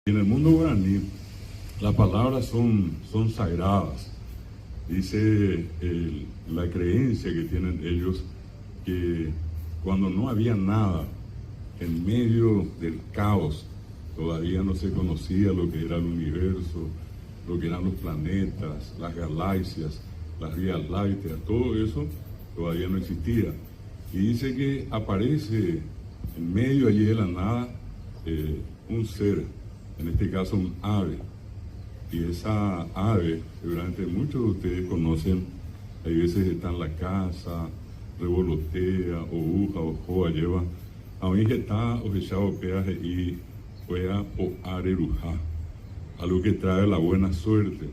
En el mundo guaraní, las palabras son sagradas. Dice la creencia que tienen ellos que cuando no había nada, en medio del caos, todavía no se conocía lo que era el universo, lo que eran los planetas, las galaxias, las vías lácteas, todo eso todavía no existía. Y dice que aparece en medio allí de la nada un ser, en este caso un ave. Y esa ave, seguramente muchos de ustedes conocen, hay veces está en la casa, revolotea, o uja, o joa, lleva, a mí que está ojechado peaje y juega o areruja, algo que trae la buena suerte.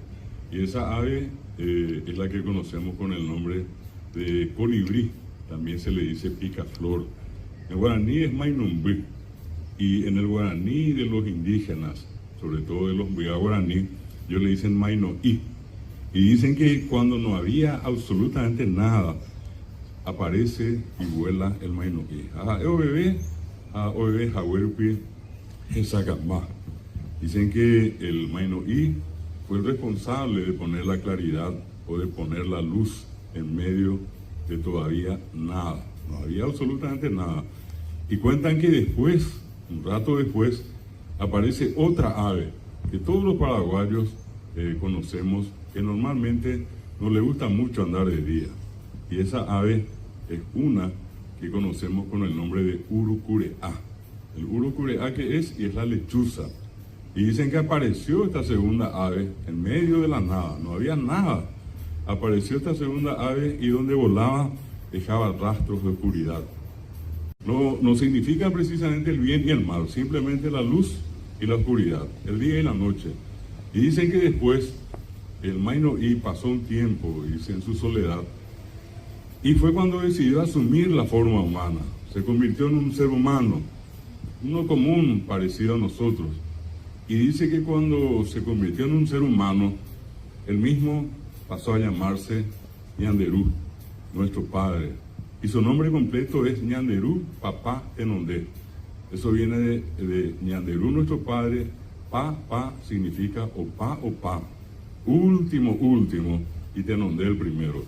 Y esa ave es la que conocemos con el nombre de colibrí, también se le dice picaflor. En guaraní es mainumbí, y en el guaraní de los indígenas, sobre todo de los Mbuya guaraní, ellos le dicen mainoí. Y dicen que cuando no había absolutamente nada, aparece y vuela el mainoí. O bebé, jahuerpi, jesacamá. Dicen que el mainoí fue el responsable de poner la claridad o de poner la luz en medio de todavía nada. No había absolutamente nada. Y cuentan que después, un rato después, aparece otra ave que todos los paraguayos conocemos, que normalmente no le gusta mucho andar de día. Y esa ave es una que conocemos con el nombre de urucureá. El urucureá que es, y es la lechuza. Y dicen que apareció esta segunda ave en medio de la nada, no había nada. Apareció esta segunda ave y donde volaba dejaba rastros de oscuridad. No significa precisamente el bien y el mal, simplemente la luz y la oscuridad, el día y la noche. Y dicen que después el mainoí pasó un tiempo, dice, en su soledad, y fue cuando decidió asumir la forma humana. Se convirtió en un ser humano, uno común, parecido a nosotros. Y dice que cuando se convirtió en un ser humano, él mismo pasó a llamarse Ñanderú, nuestro padre. Y su nombre completo es Ñanderú Papá Tenondé. Eso viene de Ñanderú, nuestro padre. Pa significa opa, último, y Tenondé el primero.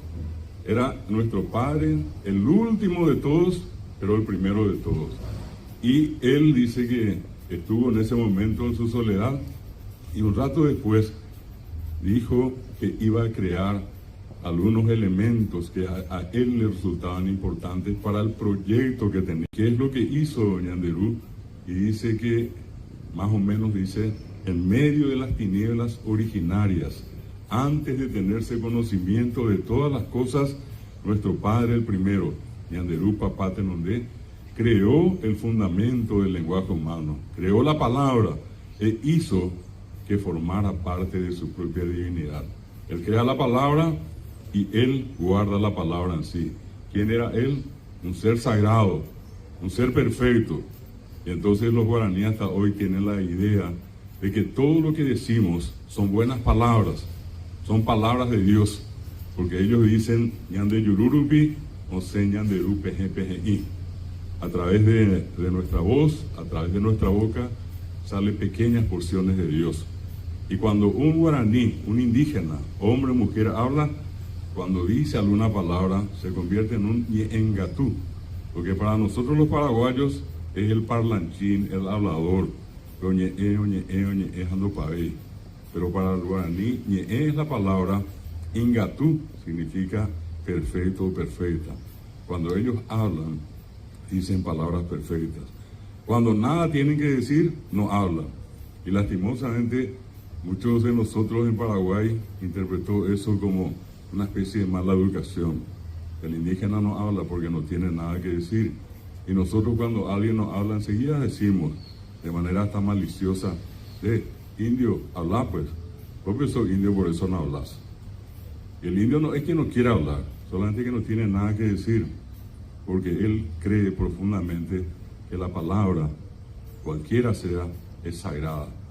Era nuestro padre, el último de todos, pero el primero de todos. Y él dice que estuvo en ese momento en su soledad y un rato después dijo que iba a crear algunos elementos que a él le resultaban importantes para el proyecto que tenía. ¿Qué es lo que hizo Ñanderú? Y dice que, más o menos dice, en medio de las tinieblas originarias, antes de tenerse conocimiento de todas las cosas, nuestro padre el primero, Ñanderú Papá Tenondé, creó el fundamento del lenguaje humano, creó la palabra e hizo que formara parte de su propia divinidad. Él crea la palabra y él guarda la palabra en sí. ¿Quién era él? Un ser sagrado, un ser perfecto. Y entonces los guaraníes hasta hoy tienen la idea de que todo lo que decimos son buenas palabras, son palabras de Dios, porque ellos dicen ñande yururupi o se ñanderu peje. A través de nuestra voz, a través de nuestra boca, salen pequeñas porciones de Dios. Y cuando un guaraní, un indígena, hombre o mujer, habla, cuando dice alguna palabra, se convierte en un ñengatú, porque para nosotros los paraguayos es el parlanchín, el hablador, pero para el guaraní, ñe es la palabra, ingatú significa perfecto o perfecta. Cuando ellos hablan, dicen palabras perfectas. Cuando nada tienen que decir, no hablan. Y lastimosamente, muchos de nosotros en Paraguay interpretó eso como una especie de mala educación. El indígena no habla porque no tiene nada que decir. Y nosotros cuando alguien nos habla enseguida decimos, de manera hasta maliciosa, indio, habla pues. Porque soy indio, por eso no hablas. Y el indio no es que no quiera hablar, solamente que no tiene nada que decir. Porque él cree profundamente que la palabra, cualquiera sea, es sagrada.